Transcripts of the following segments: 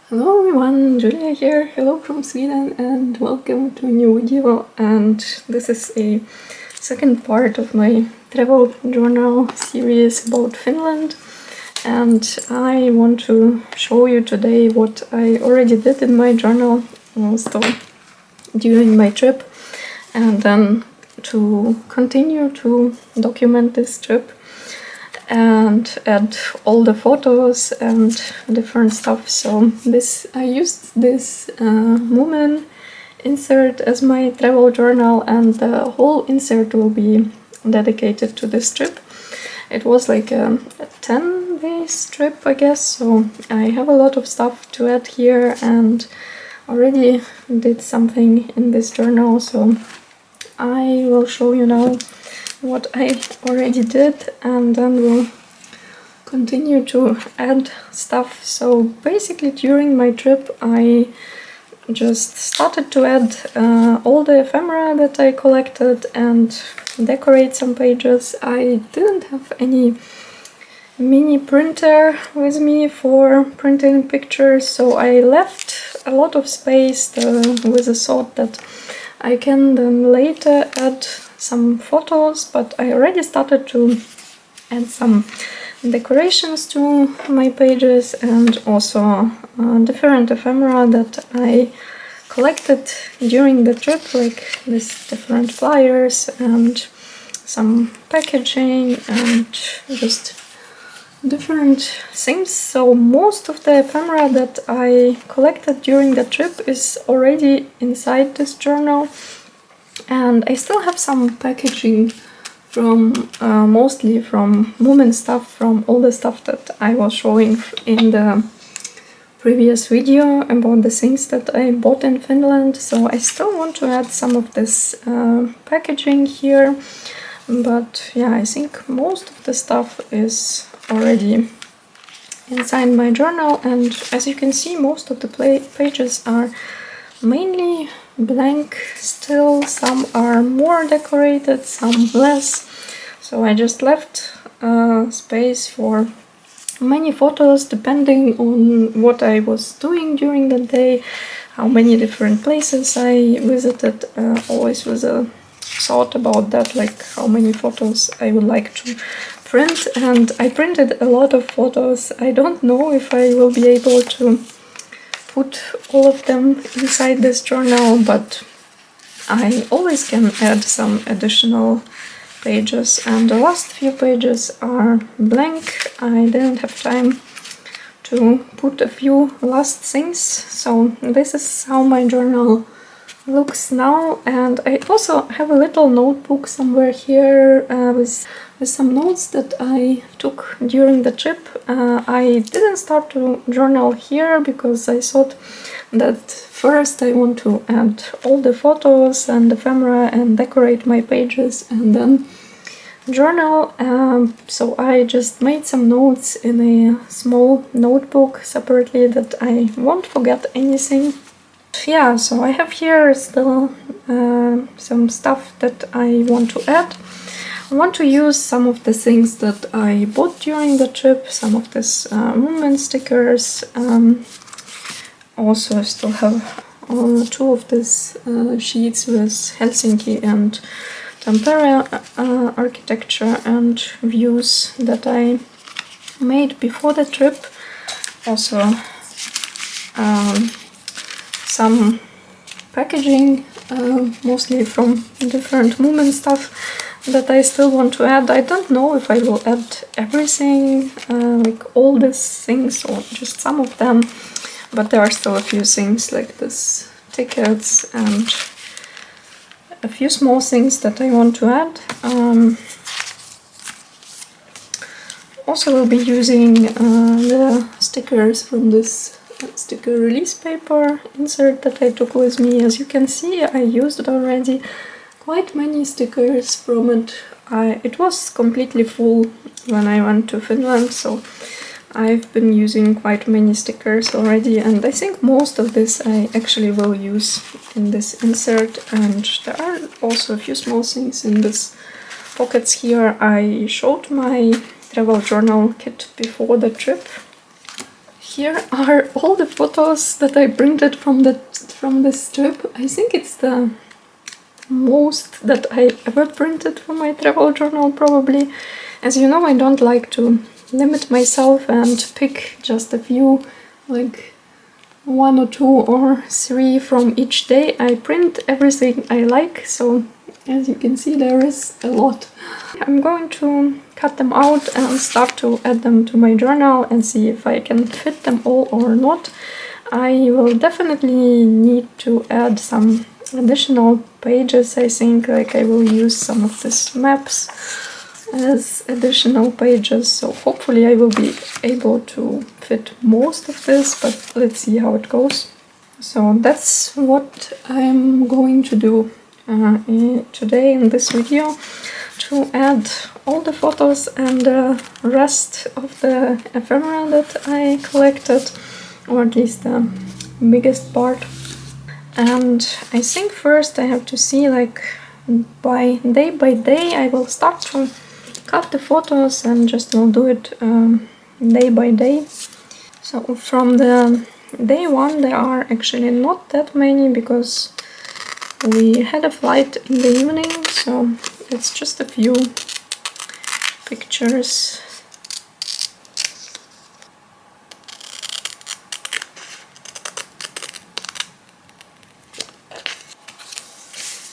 Hello everyone, Julia here, hello from Sweden and welcome to a new video. And this is a second part of my travel journal series about Finland, and I want to show you today what I already did in my journal also during my trip, and then to continue to document this trip and add all the photos and different stuff. So I used this Moomin insert as my travel journal, and the whole insert will be dedicated to this trip. It was like a 10-day trip, I guess, so I have a lot of stuff to add here and already did something in this journal, so I will show you now what I already did, and then we'll continue to add stuff. So basically during my trip I just started to add all the ephemera that I collected and decorate some pages. I didn't have any mini printer with me for printing pictures, so I left a lot of space with the thought that I can then later add some photos, but I already started to add some decorations to my pages and also different ephemera that I collected during the trip, like these different flyers and some packaging and just different things. So most of the ephemera that I collected during the trip is already inside this journal, and I still have some packaging from mostly from Moomin stuff, from all the stuff that I was showing in the previous video about the things that I bought in Finland. So I still want to add some of this packaging here, but yeah, I think most of the stuff is already inside my journal. And as you can see, most of the pages are mainly blank still. Some are more decorated, some less, so I just left space for many photos depending on what I was doing during the day, how many different places I visited, always with a thought about that, like how many photos I would like to print. And I printed a lot of photos. I don't know if I will be able to put all of them inside this journal, but I always can add some additional pages, and the last few pages are blank. I didn't have time to put a few last things, so this is how my journal looks now. And I also have a little notebook somewhere here with some notes that I took during the trip. I didn't start to journal here because I thought that first I want to add all the photos and ephemera and decorate my pages and then journal. So I just made some notes in a small notebook separately that I won't forget anything. Yeah, so I have here still some stuff that I want to add. I want to use some of the things that I bought during the trip, some of this Moomin stickers. Also I still have two of these sheets with Helsinki and Tampere architecture and views that I made before the trip. Also some packaging, mostly from different Moomin stuff that I still want to add. I don't know if I will add everything, like all these things, or just some of them, but there are still a few things like this tickets and a few small things that I want to add. Also will be using the stickers from this sticker release paper insert that I took with me. As you can see, I used already quite many stickers from it. It was completely full when I went to Finland, so I've been using quite many stickers already, and I think most of this I actually will use in this insert. And there are also a few small things in this pockets here. I showed my travel journal kit before the trip. here are all the photos that I printed from this trip. I think it's the most that I ever printed for my travel journal, probably. As you know, I don't like to limit myself and pick just a few, like 1 or 2 or 3 from each day. I print everything I like, so as you can see there is a lot. I'm going to cut them out and start to add them to my journal and see if I can fit them all or not. I will definitely need to add some additional pages. I think like I will use some of these maps as additional pages, so hopefully I will be able to fit most of this, but let's see how it goes. So that's what I'm going to do today in this video, to add all the photos and the rest of the ephemera that I collected, or at least the biggest part. And I think first I have to see, like, by day I will start to cut the photos and just will do it day by day. So from the day 1 there are actually not that many, because we had a flight in the evening, so it's just a few pictures.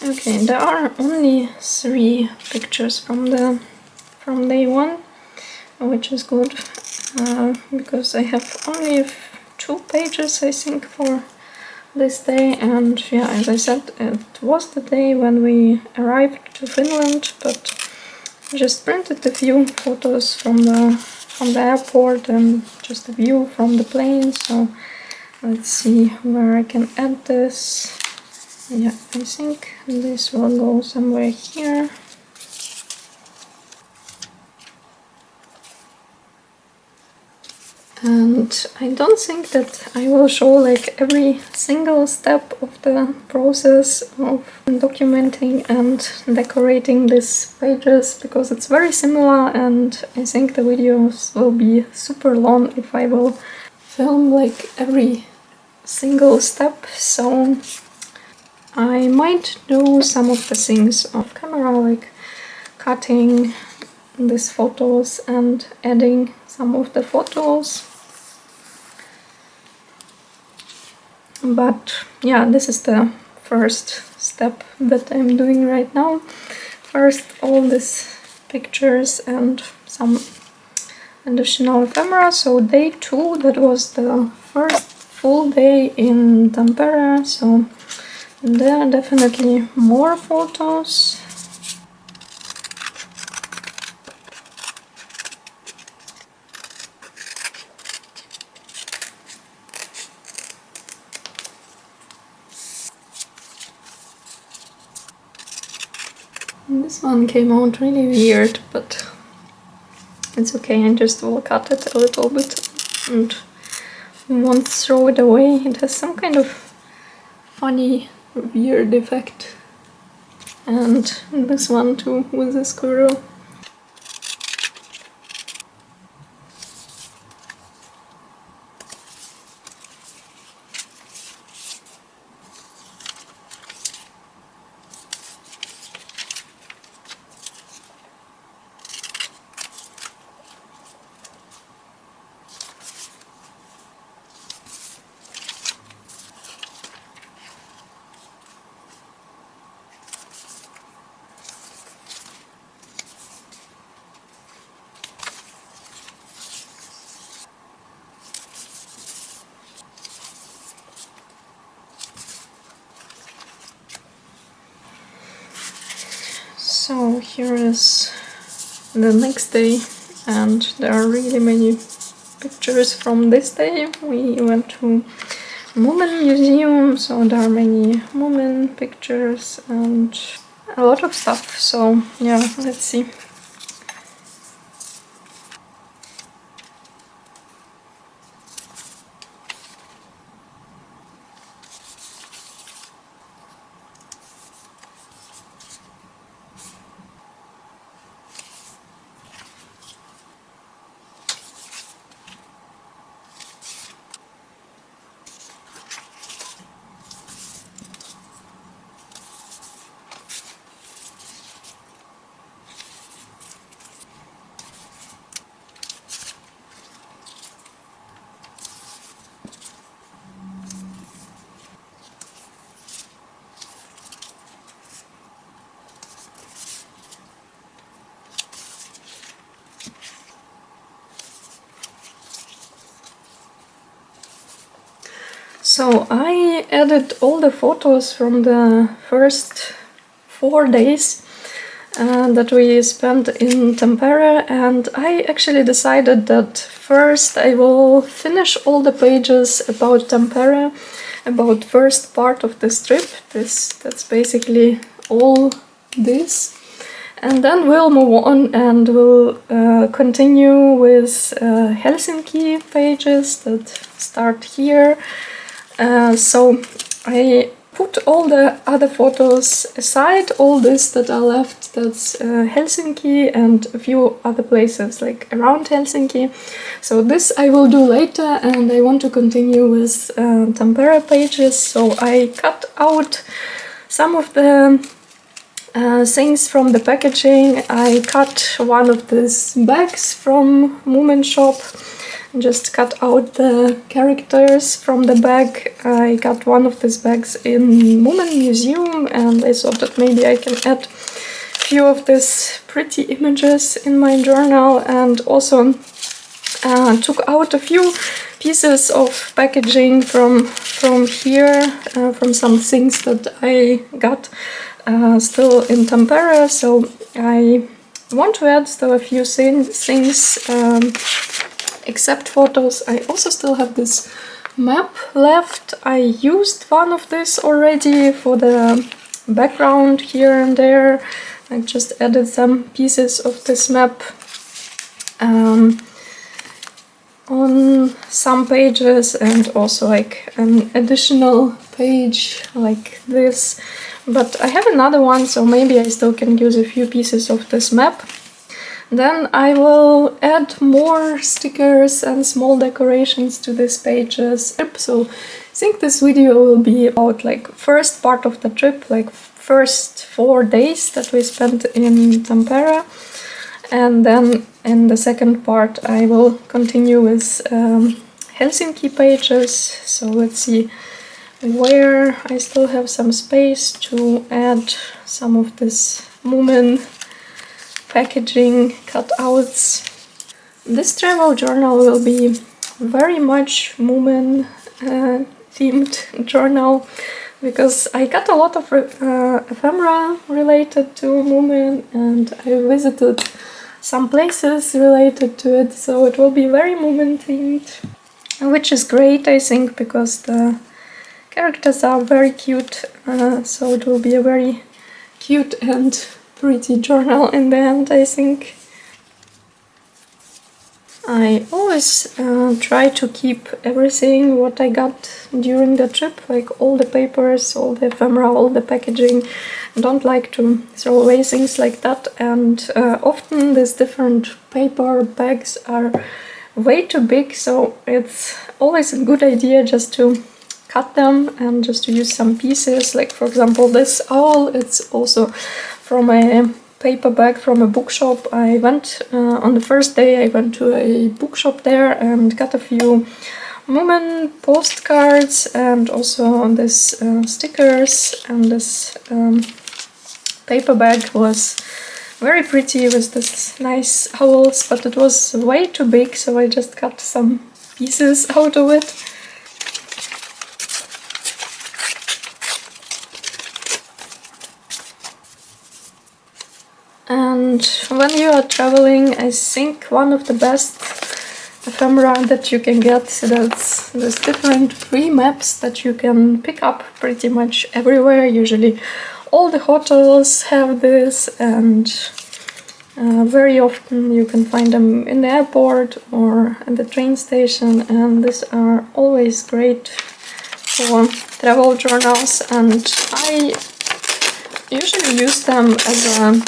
Okay, there are only 3 pictures from day 1, which is good, because I have only 2 pages, I think, for this day. And yeah, as I said, it was the day when we arrived to Finland, but just printed a few photos from the airport and just a view from the plane. So let's see where I can add this. Yeah, I think this will go somewhere here. And I don't think that I will show like every single step of the process of documenting and decorating these pages, because it's very similar, and I think the videos will be super long if I will film like every single step. So I might do some of the things off camera, like cutting these photos and adding some of the photos. But yeah, this is the first step that I'm doing right now. First, all these pictures and some additional ephemera. So day 2, that was the first full day in Tampere, so there are definitely more photos. This one came out really weird, but it's okay, I just will cut it a little bit and won't throw it away. It has some kind of funny, weird effect. And this one too, with the squirrel. So here is the next day, and there are really many pictures from this day. We went to Moomin museum, so there are many Moomin pictures and a lot of stuff. So yeah, let's see. So I added all the photos from the first 4 days that we spent in Tampere, and I actually decided that first I will finish all the pages about Tampere, about first part of this trip. That's basically all this. And then we'll move on and we'll continue with Helsinki pages that start here. So I put all the other photos aside, all this that are left, that's Helsinki and a few other places like around Helsinki. So this I will do later, and I want to continue with Tampere pages. So I cut out some of the things from the packaging. I cut one of these bags from Moomin shop, just cut out the characters from the bag. I got one of these bags in Moomin Museum, and I thought that maybe I can add a few of these pretty images in my journal, and also took out a few pieces of packaging from here, from some things that I got still in Tampere. So I want to add still a few things except photos. I also still have this map left. I used one of this already for the background here and there. I just added some pieces of this map on some pages, and also like an additional page like this. But I have another one, so maybe I still can use a few pieces of this map. Then I will add more stickers and small decorations to these pages. So I think this video will be about like first part of the trip, like first 4 days that we spent in Tampere. And then in the second part I will continue with Helsinki pages. So let's see where I still have some space to add some of this Moomin packaging cutouts. This travel journal will be very much Moomin themed journal, because I got a lot of ephemera related to Moomin, and I visited some places related to it, so it will be very Moomin themed, which is great, I think, because the characters are very cute, so it will be a very cute and pretty journal in the end, I think. I always try to keep everything what I got during the trip, like all the papers, all the ephemera, all the packaging. I don't like to throw away things like that, and often these different paper bags are way too big, so it's always a good idea just to cut them and just to use some pieces. Like for example this owl, it's also from a paper bag from a bookshop. I went on the first day I went to a bookshop there and got a few Moomin postcards, and also this stickers, and this paper bag was very pretty with this nice owls, but it was way too big, so I just cut some pieces out of it. And when you are traveling, I think one of the best ephemera that you can get, that's these different free maps that you can pick up pretty much everywhere. Usually all the hotels have this, and very often you can find them in the airport or at the train station, and these are always great for travel journals, and I usually use them as a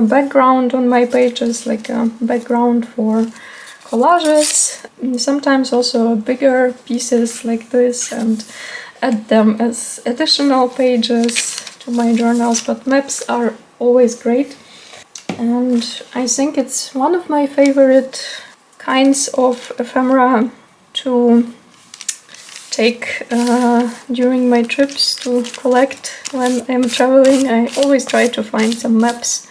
background on my pages, like a background for collages, and sometimes also bigger pieces like this, and add them as additional pages to my journals. But maps are always great, and I think it's one of my favorite kinds of ephemera to take during my trips, to collect when I'm traveling. I always try to find some maps.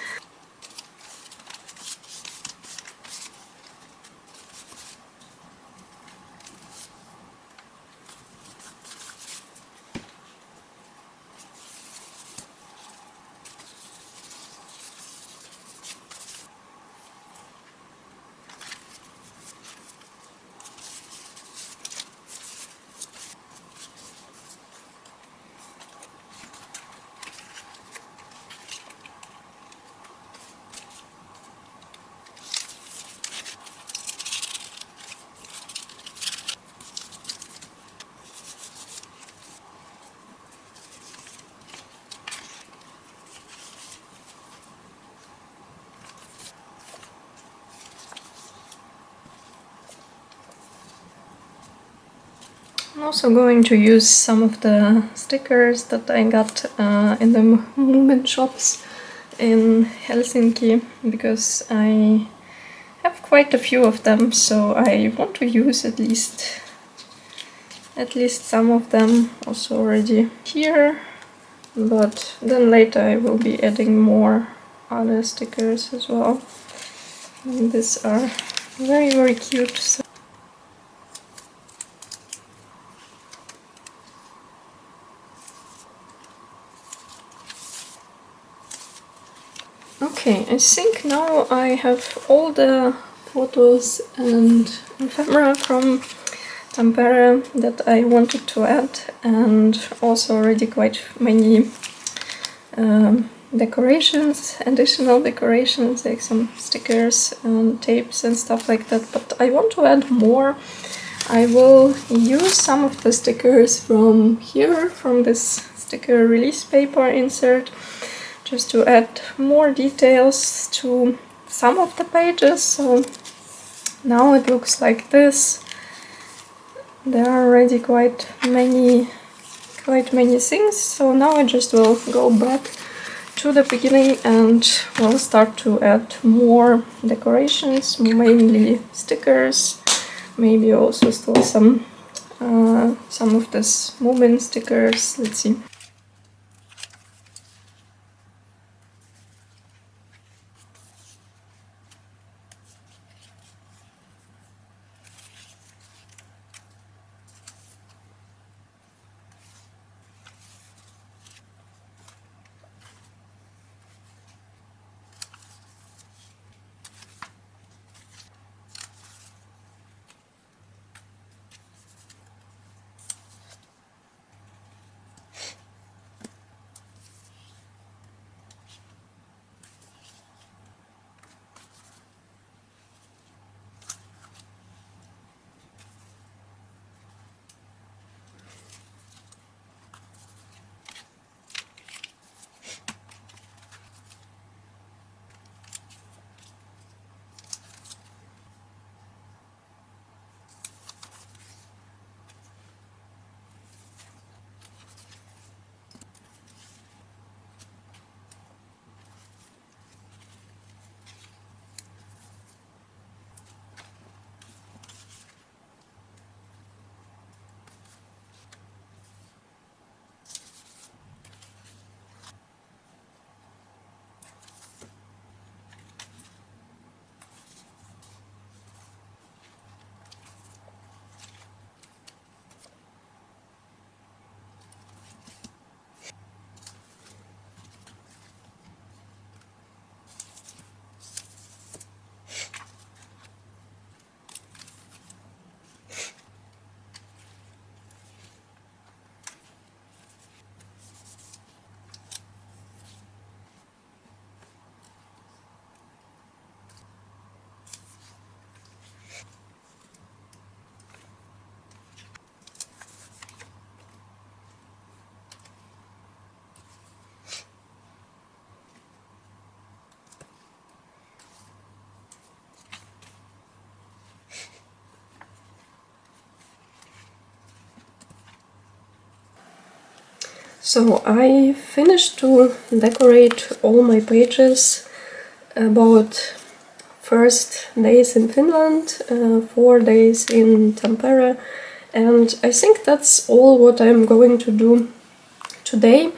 I'm also going to use some of the stickers that I got in the Moomin shops in Helsinki, because I have quite a few of them, so I want to use at least some of them also already here, but then later I will be adding more other stickers as well. And these are very, very cute. So okay, I think now I have all the photos and ephemera from Tampere that I wanted to add, and also already quite many decorations, additional decorations, like some stickers and tapes and stuff like that, but I want to add more. I will use some of the stickers from here, from this sticker release paper insert, just to add more details to some of the pages. So now it looks like this. There are already quite many things, so now I just will go back to the beginning and we'll start to add more decorations, mainly stickers, maybe also still some of this Moomin stickers. Let's see. So I finished to decorate all my pages about first days in Finland, 4 days in Tampere, and I think that's all what I'm going to do today.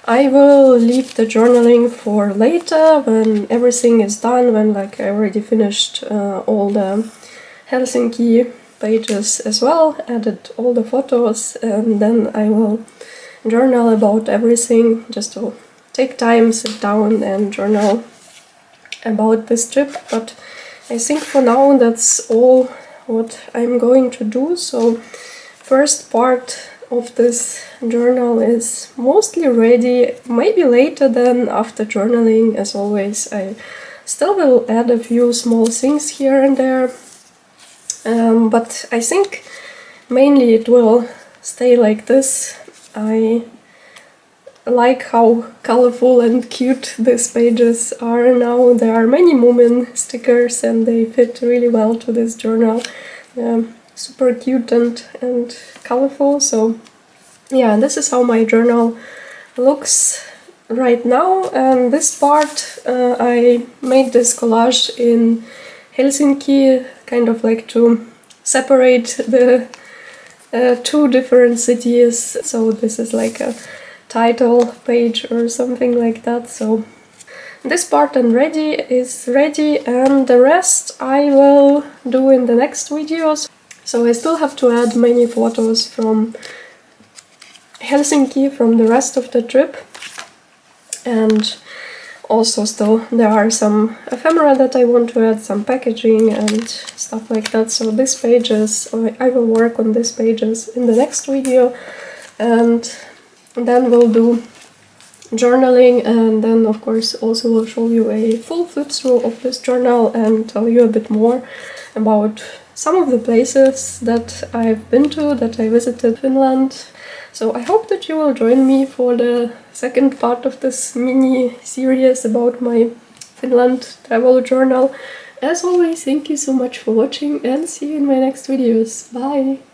I will leave the journaling for later, when everything is done, when like I already finished all the Helsinki pages as well, added all the photos, and then I will journal about everything, just to take time, sit down and journal about this trip. But I think for now that's all what I'm going to do. So first part of this journal is mostly ready, maybe later than after journaling. As always, I still will add a few small things here and there, but I think mainly it will stay like this. I like how colorful and cute these pages are now. There are many Moomin stickers and they fit really well to this journal. super cute and colorful. So yeah, this is how my journal looks right now. And this part, I made this collage in Helsinki, kind of like to separate the two different cities. So this is like a title page or something like that. So this part is ready, and the rest I will do in the next videos. So I still have to add many photos from Helsinki, from the rest of the trip, and also still there are some ephemera that I want to add, some packaging and stuff like that. So these pages, I will work on these pages in the next video, and then we'll do journaling, and then of course also will show you a full flip through of this journal and tell you a bit more about some of the places that I've been to, that I visited Finland. So I hope that you will join me for the second part of this mini series about my Finland travel journal. As always, thank you so much for watching, and see you in my next videos. Bye!